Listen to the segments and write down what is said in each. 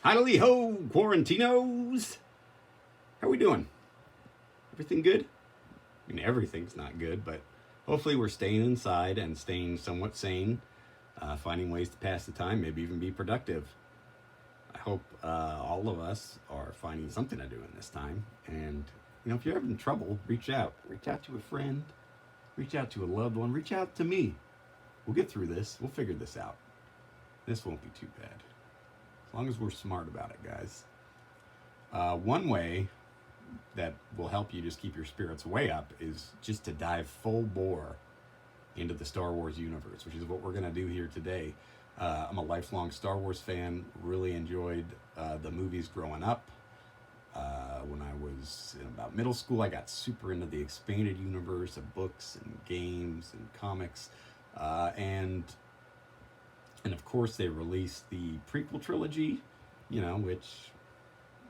Hidely ho, Quarantinos! How we doing? Everything good? I mean, everything's not good, but hopefully we're staying inside and staying somewhat sane, finding ways to pass the time, maybe even be productive. I hope all of us are finding something to do in this time. And, if you're having trouble, reach out. Reach out to a friend, reach out to a loved one, reach out to me. We'll get through this. We'll figure this out. This won't be too bad. As long as we're smart about it, guys. One way that will help you just keep your spirits way up is just to dive full bore into the Star Wars universe, which is what we're going to do here today. I'm a lifelong Star Wars fan, really enjoyed the movies growing up. When I was in about middle school, I got super into the expanded universe of books and games and comics. And of course, they released the prequel trilogy, which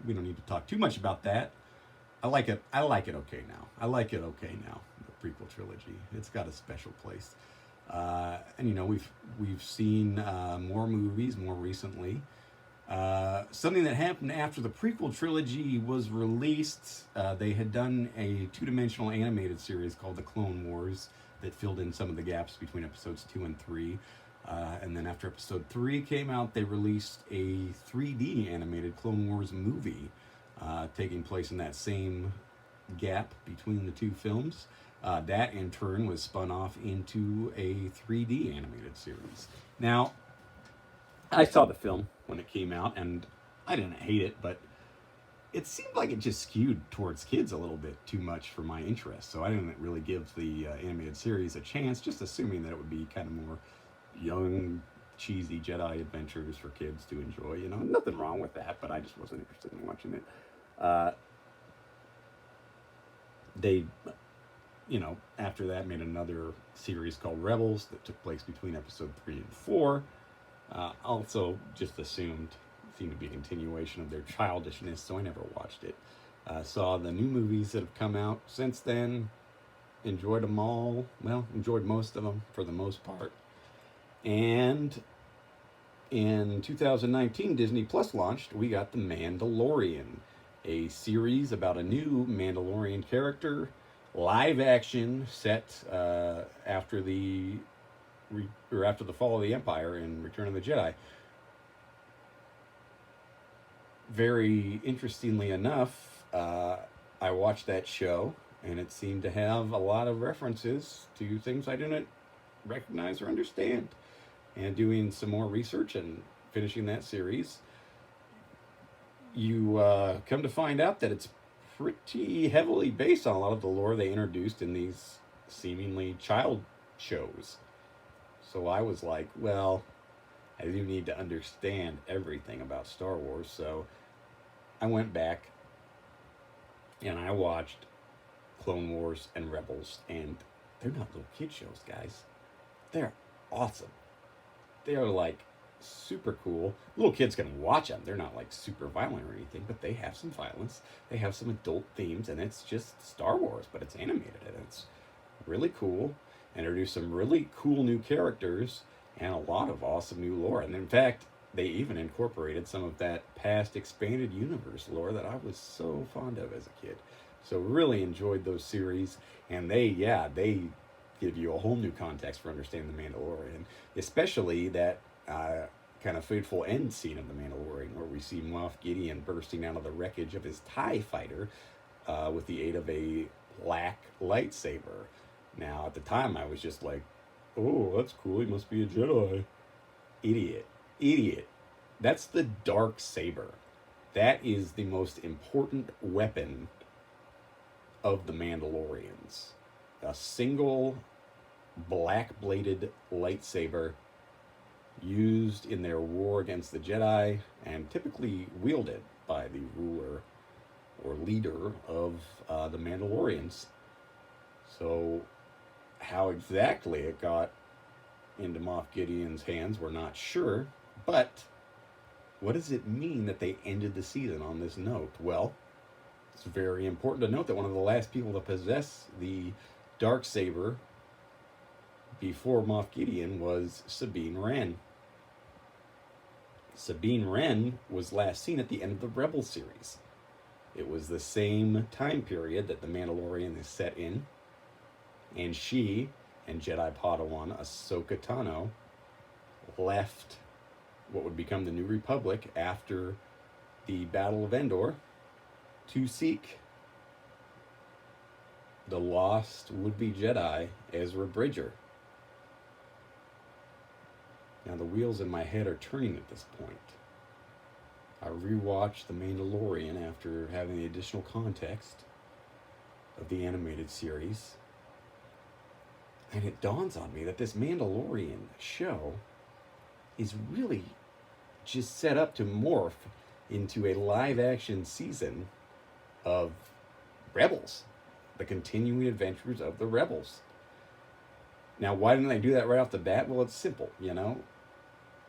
we don't need to talk too much about that. I like it. I like it okay now. I like it okay now. The prequel trilogy. It's got a special place. And we've seen more movies more recently. Something that happened after the prequel trilogy was released. They had done a two-dimensional animated series called The Clone Wars that filled in some of the gaps between episodes 2 and 3. And then after episode 3 came out, they released a 3D animated Clone Wars movie taking place in that same gap between the two films. That in turn was spun off into a 3D animated series. Now, I saw the film when it came out, and I didn't hate it, but it seemed like it just skewed towards kids a little bit too much for my interest. So I didn't really give the animated series a chance, just assuming that it would be kind of more young, cheesy Jedi adventures for kids to enjoy. Nothing wrong with that, but I just wasn't interested in watching it. They, after that made another series called Rebels that took place between episode 3 and 4. Also just seemed to be a continuation of their childishness, so I never watched it. Saw the new movies that have come out since then, enjoyed them all. Well, enjoyed most of them for the most part. And in 2019, Disney Plus launched, we got The Mandalorian, a series about a new Mandalorian character, live action, set after the fall of the Empire in Return of the Jedi. Very interestingly enough, I watched that show, and it seemed to have a lot of references to things I didn't recognize or understand. And doing some more research and finishing that series, you come to find out that it's pretty heavily based on a lot of the lore they introduced in these seemingly child shows. So I was like, well, I do need to understand everything about Star Wars. So I went back and I watched Clone Wars and Rebels, and they're not little kid shows, guys. They're awesome. They are like super cool. Little kids can watch them. They're not like super violent or anything, but they have some violence. They have some adult themes, and it's just Star Wars, but it's animated, and it's really cool. Introduce some really cool new characters and a lot of awesome new lore. And in fact, they even incorporated some of that past expanded universe lore that I was so fond of as a kid. So really enjoyed those series, and they give you a whole new context for understanding the Mandalorian, especially that kind of fateful end scene of the Mandalorian, where we see Moff Gideon bursting out of the wreckage of his TIE fighter with the aid of a black lightsaber. Now, at the time, I was just like, oh, that's cool, he must be a Jedi. Idiot. That's the dark saber. That is the most important weapon of the Mandalorians. A single black-bladed lightsaber used in their war against the Jedi, and typically wielded by the ruler or leader of the Mandalorians. So how exactly it got into Moff Gideon's hands, we're not sure, but what does it mean that they ended the season on this note? Well, it's very important to note that one of the last people to possess the Darksaber before Moff Gideon was Sabine Wren. Sabine Wren was last seen at the end of the Rebels series. It was the same time period that The Mandalorian is set in, and she and Jedi Padawan Ahsoka Tano left what would become the New Republic after the Battle of Endor to seek the lost would-be Jedi Ezra Bridger. Now the wheels in my head are turning at this point. I rewatched The Mandalorian after having the additional context of the animated series, and it dawns on me that this Mandalorian show is really just set up to morph into a live-action season of Rebels, the continuing adventures of the Rebels. Now, why didn't they do that right off the bat? Well, it's simple, you know.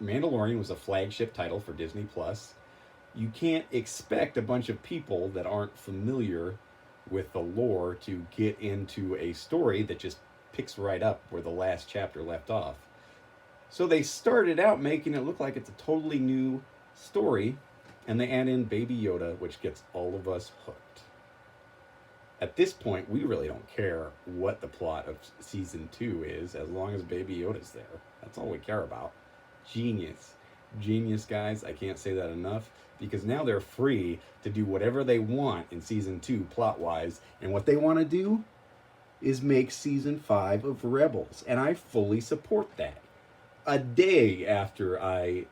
Mandalorian was a flagship title for Disney Plus. You can't expect a bunch of people that aren't familiar with the lore to get into a story that just picks right up where the last chapter left off. So they started out making it look like it's a totally new story, and they add in Baby Yoda, which gets all of us hooked. At this point, we really don't care what the plot of season 2 is, as long as Baby Yoda's there. That's all we care about. Genius. Genius, guys. I can't say that enough, because now they're free to do whatever they want in season 2 plot-wise, and what they want to do is make season 5 of Rebels, and I fully support that. A day after I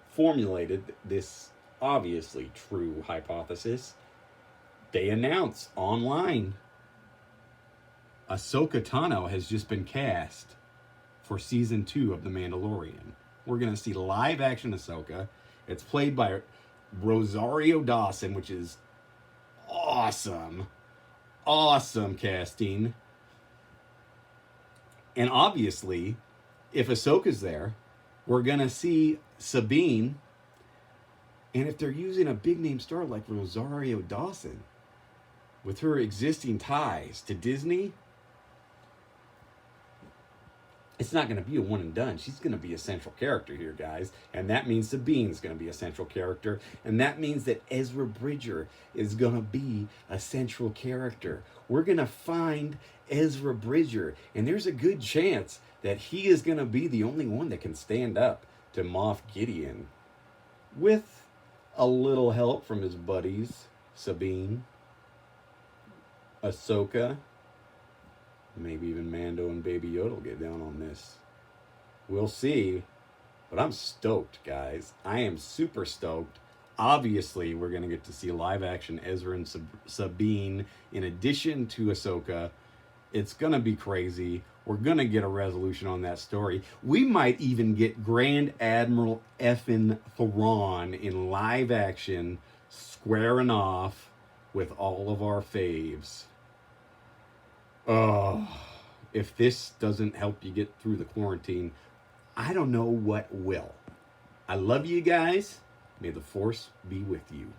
formulated this obviously true hypothesis, they announce online Ahsoka Tano has just been cast for season 2 of The Mandalorian. We're going to see live action Ahsoka. It's played by Rosario Dawson, which is awesome. Awesome casting. And obviously, if Ahsoka's there, we're going to see Sabine. And if they're using a big name star like Rosario Dawson, with her existing ties to Disney, it's not going to be a one and done. She's going to be a central character here, guys. And that means Sabine's going to be a central character. And that means that Ezra Bridger is going to be a central character. We're going to find Ezra Bridger. And there's a good chance that he is going to be the only one that can stand up to Moff Gideon, with a little help from his buddies, Sabine, Ahsoka, maybe even Mando and Baby Yoda will get down on this. We'll see. But I'm stoked, guys. I am super stoked. Obviously, we're going to get to see live action Ezra and Sabine in addition to Ahsoka. It's going to be crazy. We're going to get a resolution on that story. We might even get Grand Admiral effin' Thrawn in live action, squaring off with all of our faves. Oh, if this doesn't help you get through the quarantine, I don't know what will. I love you guys. May the Force be with you.